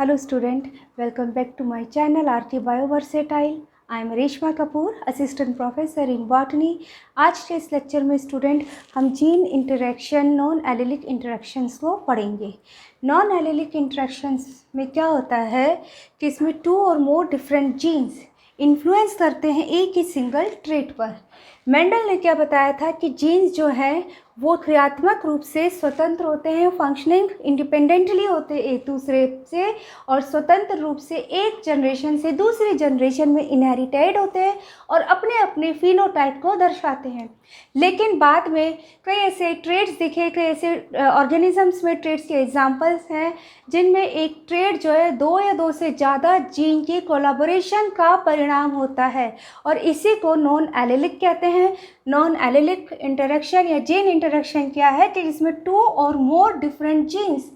Hello student, welcome back to my channel RT Bioversatile. I am Reshma Kapoor, assistant professor in botany. आज के इस lecture में student हम gene interaction non allylic interactions को पढ़ेंगे। Non allylic interactions में क्या होता है कि इसमें 2 और मोर डिफरेंट जीन्स इन्फ्लुएंस करते हैं एक ही सिंगल ट्रेट पर। मेंडल ने क्या बताया था कि जीन्स जो हैं वो क्रियात्मक रूप से स्वतंत्र होते हैं, फंक्शनिंग इंडिपेंडेंटली होते हैं एक दूसरे से और स्वतंत्र रूप से एक जनरेशन से दूसरी जनरेशन में इनहेरिटेड होते हैं और अपने अपने फिनोटाइप को दर्शाते हैं। लेकिन बाद में कई ऐसे ट्रेड्स दिखे, कई ऐसे ऑर्गेनिजम्स में ट्रेड्स के एग्जांपल्स हैं जिनमें एक ट्रेड जो है 2 या 2 से ज़्यादा जीन की कोलैबोरेशन का परिणाम होता है और इसी को नॉन एलिलिक कहते हैं। नॉन एलिलिक इंटरेक्शन या जीन इंटरेक्शन क्या है कि इसमें 2 और मोर डिफरेंट जीन्स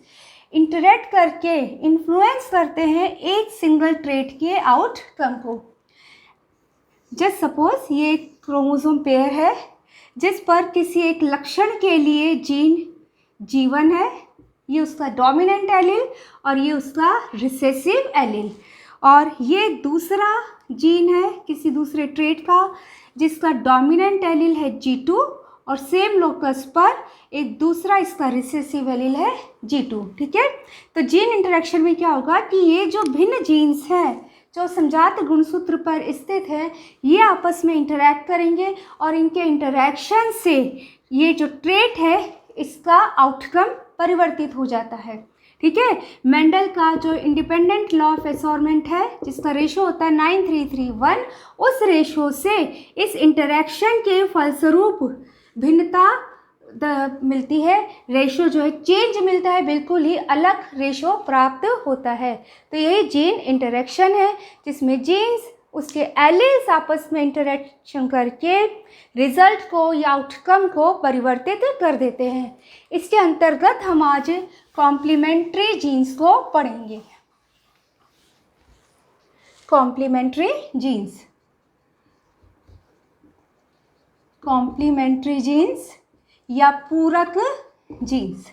इंटरेक्ट करके इन्फ्लुएंस करते हैं एक सिंगल ट्रेट के आउटकम को। जस्ट सपोज ये एक क्रोमोसोम पेयर है जिस पर किसी एक लक्षण के लिए जीन G1 है, ये उसका डोमिनेंट एलील और ये उसका रिसेसिव एलील, और ये दूसरा जीन है किसी दूसरे ट्रेट का जिसका डोमिनेंट एलील है G2 और सेम लोकस पर एक दूसरा इसका रिसेसिव एलील है G2। ठीक है, तो जीन इंटरेक्शन में क्या होगा कि ये जो भिन्न जीन्स हैं जो संजात गुणसूत्र पर स्थित है ये आपस में इंटरैक्ट करेंगे और इनके इंटरैक्शन से ये जो ट्रेट है इसका आउटकम परिवर्तित हो जाता है। ठीक है, मेंडल का जो इंडिपेंडेंट लॉ ऑफ असॉर्टमेंट है जिसका रेशो होता है 9331, उस रेशो से इस इंटरैक्शन के फलस्वरूप भिन्नता मिलती है, रेशो जो है चेंज मिलता है, बिल्कुल ही अलग रेशो प्राप्त होता है। तो यही जीन इंटरेक्शन है जिसमें जीन्स उसके एलील्स आपस में इंटरेक्शन करके रिजल्ट को या आउटकम को परिवर्तित कर देते हैं। इसके अंतर्गत हम आज कॉम्प्लीमेंट्री जीन्स को पढ़ेंगे। कॉम्प्लीमेंट्री जीन्स, कॉम्प्लीमेंट्री जीन्स या पूरक जीन्स।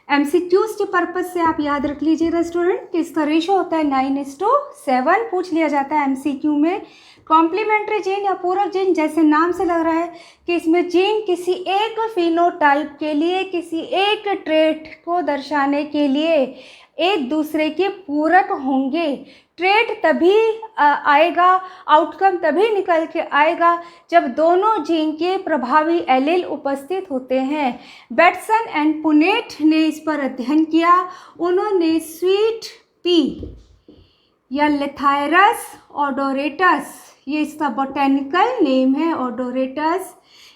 MCQs के पर्पज से आप याद रख लीजिएगा स्टूडेंट कि इसका रेशो होता है 9:7। पूछ लिया जाता है MCQ में। कॉम्प्लीमेंट्री जीन या पूरक जीन, जैसे नाम से लग रहा है कि इसमें जीन किसी एक फिनोटाइप के लिए, किसी एक ट्रेट को दर्शाने के लिए एक दूसरे के पूरक होंगे। ट्रेट तभी आएगा, आउटकम तभी निकल के आएगा जब दोनों जीन के प्रभावी एलील उपस्थित होते हैं। बेटसन एंड पुनेट ने इस पर अध्ययन किया। उन्होंने स्वीट पी या लेथायरस ओडोरेटस, ये इसका बोटेनिकल नेम है ओडोरेटस,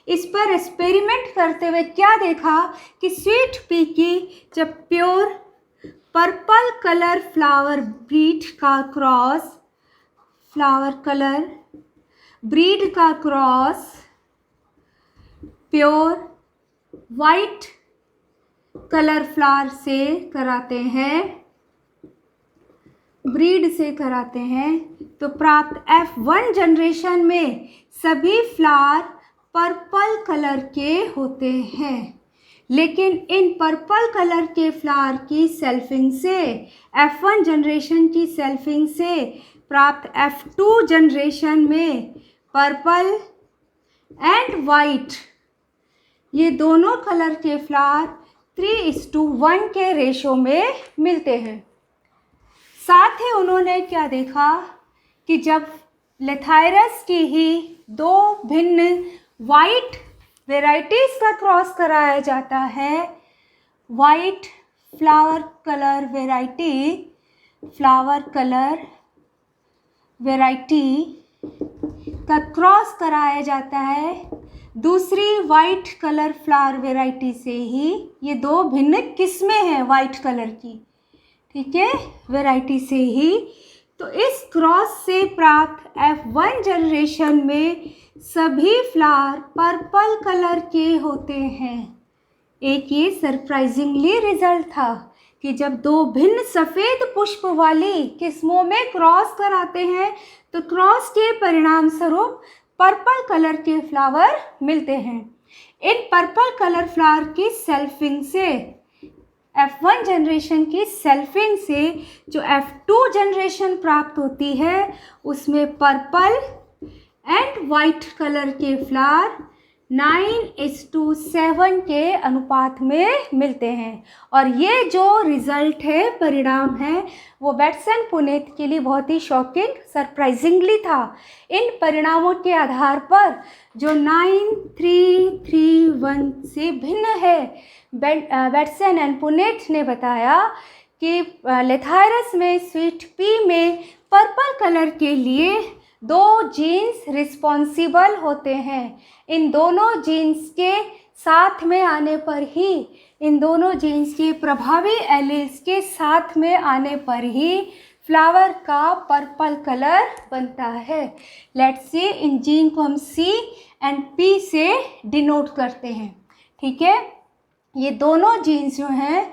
इस पर एक्सपेरिमेंट करते हुए क्या देखा कि स्वीट पी की जब pure purple colour flower breed का क्रॉस, फ्लावर कलर ब्रीड का cross pure white colour flower से कराते हैं, ब्रीड से कराते हैं, तो प्राप्त F1 जनरेशन में सभी फ्लावर पर्पल कलर के होते हैं। लेकिन इन पर्पल कलर के फ्लावर की सेल्फिंग से, F1 जनरेशन की सेल्फिंग से प्राप्त F2 जनरेशन में पर्पल एंड वाइट, ये दोनों कलर के फ्लावर 3:1 के रेशो में मिलते हैं। साथ ही उन्होंने क्या देखा कि जब लेथायरस की ही 2 भिन्न वाइट वेराइटीज़ का क्रॉस कराया जाता है, white flower colour variety, flower colour variety का क्रॉस कराया जाता है दूसरी वाइट कलर फ्लावर वेराइटी से ही, ये 2 भिन्न किस्में हैं वाइट कलर की, ठीक है, वेराइटी से ही, तो इस क्रॉस से प्राप्त F1 जनरेशन में सभी फ्लावर पर्पल कलर के होते हैं। एक ये सरप्राइजिंगली रिजल्ट था कि जब 2 भिन्न सफ़ेद पुष्प वाली किस्मों में क्रॉस कराते हैं तो क्रॉस के परिणाम स्वरूप पर्पल कलर के फ्लावर मिलते हैं। इन पर्पल कलर फ्लावर की सेल्फिंग से F1 जनरेशन की सेल्फिंग से जो F2 जनरेशन प्राप्त होती है उसमें पर्पल एंड वाइट कलर के फ्लावर 9:7 के अनुपात में मिलते हैं। और ये जो रिज़ल्ट है, परिणाम है, वो बैट्सन पुनीत के लिए बहुत ही शॉकिंग, सरप्राइजिंगली था। इन परिणामों के आधार पर जो 9331 से भिन्न है, बैट्सन एंड पुनीत ने बताया कि लेथायरस में स्वीट पी में पर्पल कलर के लिए 2 जीन्स रिस्पॉन्सिबल होते हैं। इन दोनों जीन्स के साथ में आने पर ही, इन दोनों जीन्स के प्रभावी एलील्स के साथ में आने पर ही फ्लावर का पर्पल कलर बनता है। लेट्स सी, इन जीन को हम C एंड P से डिनोट करते हैं। ठीक है, ये दोनों जीन्स जो हैं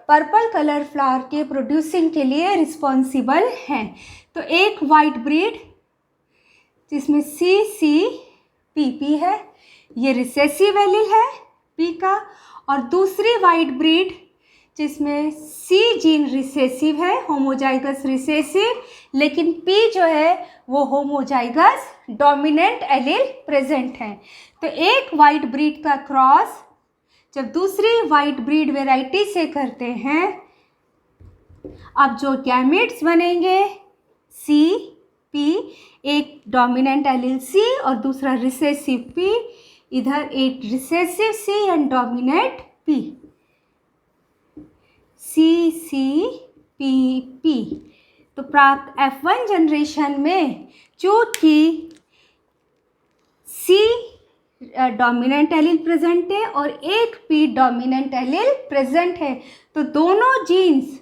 पर्पल कलर फ्लावर के प्रोड्यूसिंग के लिए रिस्पॉन्सिबल हैं। तो एक वाइट ब्रीड जिसमें CCPP है, ये रिसेसिव एलील है P का, और दूसरी वाइट ब्रीड जिसमें C जीन रिसेसिव है, होमोजाइगस रिसेसिव, लेकिन P जो है वो होमोजाइगस डोमिनेंट एलील प्रेजेंट है। तो एक वाइट ब्रीड का क्रॉस जब दूसरी वाइट ब्रीड वेराइटी से करते हैं, अब जो गैमेट्स बनेंगे CP, एक डोमिनेंट एलील C और दूसरा रिसेसिव P, इधर एक recessive C and dominant P, CCPP। तो प्राप्त F1 जनरेशन में चूंकि C डोमिनेंट एलील प्रेजेंट है और एक P डोमिनेंट एलील प्रेजेंट है, तो दोनों जीन्स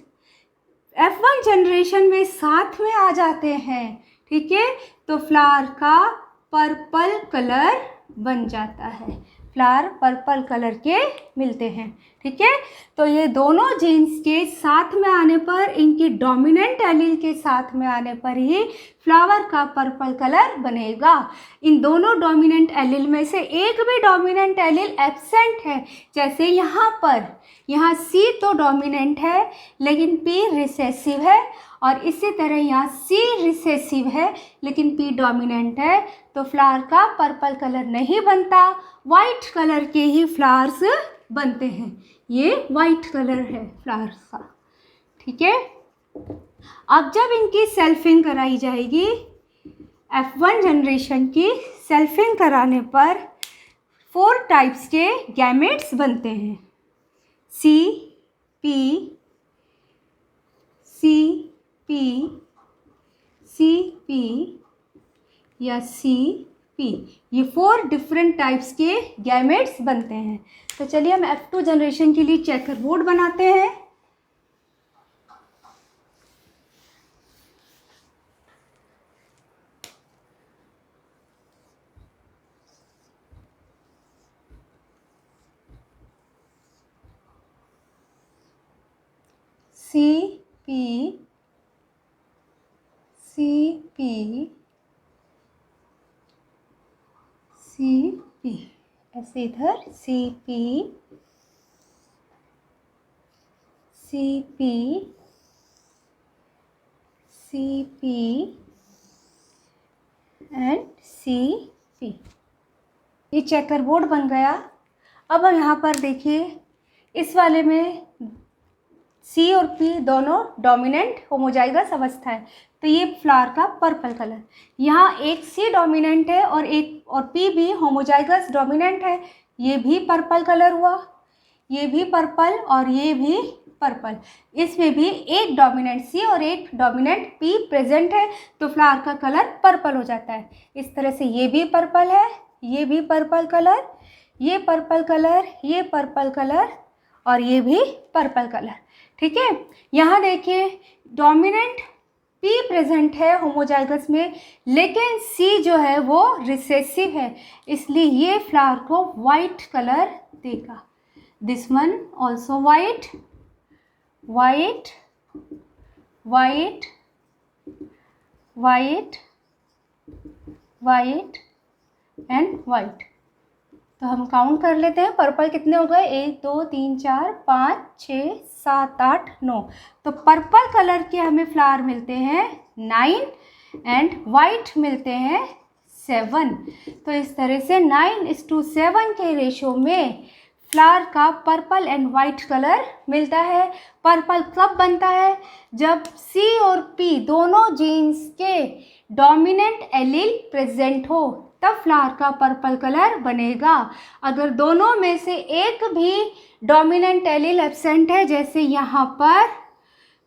F1 जनरेशन में साथ में आ जाते हैं। ठीक है, तो फ्लावर का पर्पल कलर बन जाता है, फ्लावर पर्पल कलर के मिलते हैं। ठीक है, तो ये दोनों जीन्स के साथ में आने पर, इनकी डोमिनेंट एलील के साथ में आने पर ही फ्लावर का पर्पल कलर बनेगा। इन दोनों डोमिनेंट एलील में से एक भी डोमिनेंट एलील एब्सेंट है, जैसे यहाँ पर, यहाँ C तो डोमिनेंट है लेकिन P रिसेसिव है, और इसी तरह यहाँ C रिसेसिव है लेकिन P डोमिनेंट है, तो फ्लावर का पर्पल कलर नहीं बनता, वाइट कलर के ही फ्लावर्स बनते हैं। ये वाइट कलर है फ्लावर्स का। ठीक है, अब जब इनकी सेल्फिंग कराई जाएगी, F1 जनरेशन की सेल्फिंग कराने पर 4 टाइप्स के गैमेट्स बनते हैं, CP, CP, CP या CP, ये 4 डिफरेंट टाइप्स के गैमेट्स बनते हैं। तो चलिए हम F2 जनरेशन के लिए चेकर बोर्ड बनाते हैं। CP, CP, CP, ऐसे इधर CP, CP, CP and CP। ये चेकर बोर्ड बन गया। अब हम यहाँ पर देखिए, इस वाले में C और P दोनों डोमिनेंट होमोजाइगस अवस्था है, तो ये फ्लावर का पर्पल कलर। यहाँ एक C डोमिनेंट है और P भी होमोजाइगस डोमिनेंट है, ये भी पर्पल कलर हुआ, ये भी पर्पल और ये भी पर्पल। इसमें भी एक डोमिनेंट C और एक डोमिनेंट P प्रेजेंट है, तो फ्लावर का कलर पर्पल हो जाता है। इस तरह से ये भी पर्पल है, ये भी पर्पल कलर, ये पर्पल कलर, ये पर्पल कलर और ये भी पर्पल कलर। ठीक है, यहाँ देखिए डोमिनेंट P प्रेजेंट है होमोजाइगस में, लेकिन C जो है वो रिसेसिव है, इसलिए ये फ्लावर को वाइट कलर देगा। This one also white, white, white, white, white and white. तो हम काउंट कर लेते हैं। पर्पल कितने हो गए, 1 2 3 4 5 6 7 8 9। तो पर्पल कलर के हमें फ्लावर मिलते हैं 9 एंड वाइट मिलते हैं 7। तो इस तरह से 9:7 के रेशो में फ्लावर का पर्पल एंड वाइट कलर मिलता है। पर्पल कब बनता है, जब C और P दोनों जीन्स के डोमिनेंट एलील प्रेजेंट हो, तब फ्लावर का पर्पल कलर बनेगा। अगर दोनों में से एक भी डोमिनेंट एलील एब्सेंट है, जैसे यहाँ पर,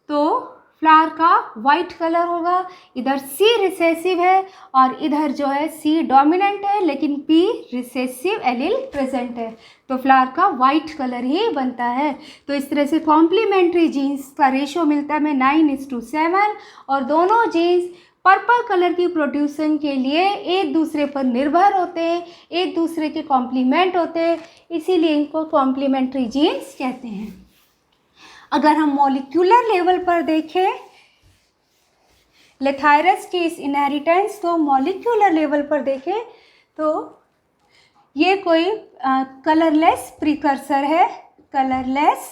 तो फ्लावर का वाइट कलर होगा। इधर C रिसेसिव है और इधर जो है C डोमिनेंट है लेकिन P रिसेसिव एलील प्रेजेंट है, तो फ्लावर का वाइट कलर ही बनता है। तो इस तरह से कॉम्प्लीमेंट्री जीन्स का रेशो मिलता है हमें 9:7 और दोनों जीन्स पर्पल कलर की प्रोड्यूसिंग के लिए एक दूसरे पर निर्भर होते हैं, एक दूसरे के कॉम्प्लीमेंट होते हैं, इसीलिए इनको कॉम्प्लीमेंट्री जीन्स कहते हैं। अगर हम मॉलिक्यूलर लेवल पर देखें लेथायरस की इस इनहेरिटेंस को, मॉलिक्यूलर लेवल पर देखें तो ये कोई कलरलेस प्रीकर्सर है, कलरलेस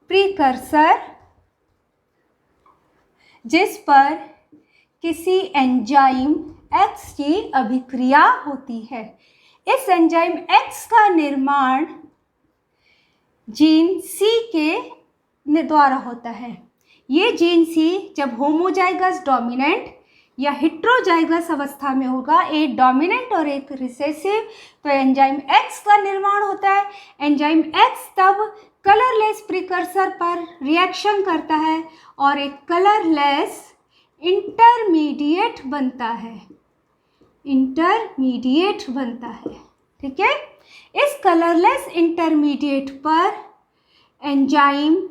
प्रीकर्सर, जिस पर किसी एंजाइम X की अभिक्रिया होती है। इस एंजाइम X का निर्माण जीन C के द्वारा होता है। ये जीन C जब होमोजाइगस डोमिनेंट या हेट्रोजाइगस अवस्था में होगा, एक डोमिनेंट और एक रिसेसिव, तो एंजाइम X का निर्माण होता है। एंजाइम X तब कलरलेस प्रीकर्सर पर रिएक्शन करता है और एक कलरलेस इंटरमीडिएट बनता है, इंटरमीडिएट बनता है। ठीक है, इस कलरलेस इंटरमीडिएट पर एंजाइम,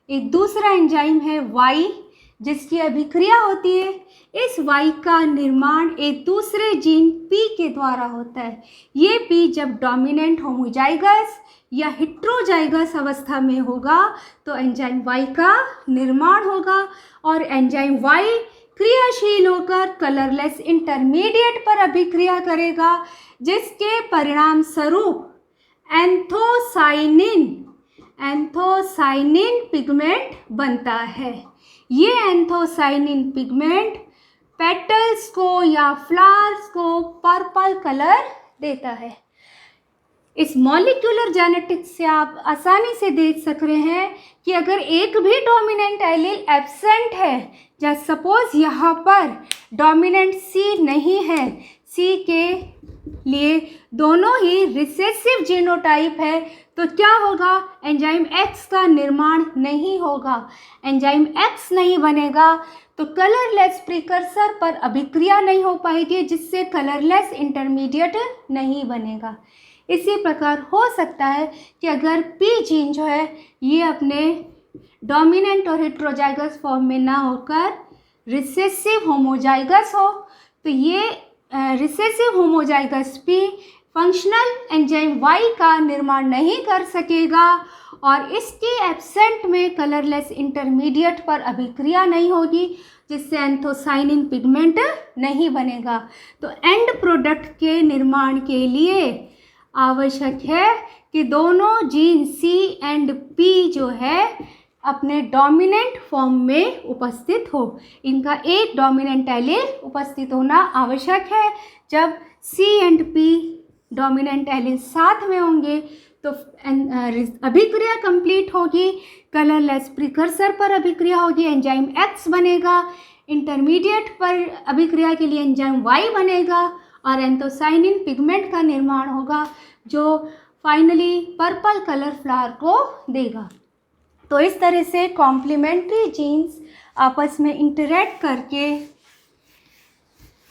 एक दूसरा एंजाइम है Y, जिसकी अभिक्रिया होती है। इस Y का निर्माण एक दूसरे जीन P के द्वारा होता है। ये P जब डोमिनेंट होमोजाइगस या हेट्रोजाइगस अवस्था में होगा तो एंजाइम Y का निर्माण होगा और एंजाइम Y क्रियाशील होकर कलरलेस इंटरमीडिएट पर अभिक्रिया करेगा, जिसके परिणाम स्वरूप एंथोसाइनिन पिगमेंट बनता है। ये एंथोसाइनिन पिगमेंट पेटल्स को या फ्लावर्स को पर्पल कलर देता है। इस मॉलिक्यूलर जेनेटिक्स से आप आसानी से देख सक रहे हैं कि अगर एक भी डोमिनेंट एलील एब्सेंट है, जैसे सपोज यहाँ पर डोमिनेंट C नहीं है, C के लिए दोनों ही रिसेसिव जीनोटाइप है, तो क्या होगा, एंजाइम X का निर्माण नहीं होगा। एंजाइम X नहीं बनेगा तो कलरलेस प्रीकर्सर पर अभिक्रिया नहीं हो पाएगी, जिससे कलरलेस इंटरमीडिएट नहीं बनेगा। इसी प्रकार हो सकता है कि अगर P जीन जो है ये अपने डोमिनेंट और हेट्रोजाइगस फॉर्म में ना होकर रिसेसिव होमोजाइगस हो, तो ये recessive homozygous P functional enzyme Y का निर्माण नहीं कर सकेगा और इसके एब्सेंट में कलरलेस इंटरमीडिएट पर अभिक्रिया नहीं होगी, जिससे एंथोसाइनिन पिगमेंट नहीं बनेगा। तो एंड प्रोडक्ट के निर्माण के लिए आवश्यक है कि दोनों जीन C एंड P जो है अपने डोमिनेंट फॉर्म में उपस्थित हो। इनका एक डोमिनेंट एलील उपस्थित होना आवश्यक है। जब C and P dominant allele साथ में होंगे तो अभिक्रिया कंप्लीट होगी, कलरलेस प्रीकर्सर पर अभिक्रिया होगी, एंजाइम X बनेगा, इंटरमीडिएट पर अभिक्रिया के लिए एंजाइम Y बनेगा और एंथोसाइनिन पिगमेंट का निर्माण होगा, जो फाइनली पर्पल कलर फ्लावर को देगा। तो इस तरह से कॉम्प्लीमेंट्री जीन्स आपस में इंटरैक्ट करके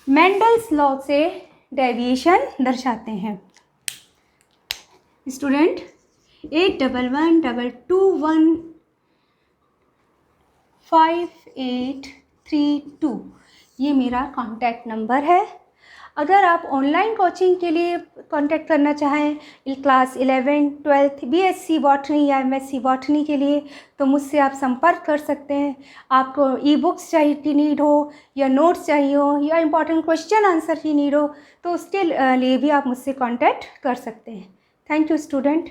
मेंडल्स लॉ से डेविएशन दर्शाते हैं। स्टूडेंट 8111215832 ये मेरा कॉन्टैक्ट नंबर है। अगर आप ऑनलाइन कोचिंग के लिए कांटेक्ट करना चाहें क्लास 11, 12 बीएससी बॉटनी या एमएससी बॉटनी के लिए, तो मुझसे आप संपर्क कर सकते हैं। आपको ई बुक्स चाहिए की नीड हो, या नोट्स चाहिए हो, या इम्पॉर्टेंट क्वेश्चन आंसर की नीड हो, तो उसके लिए भी आप मुझसे कांटेक्ट कर सकते हैं। Thank you student.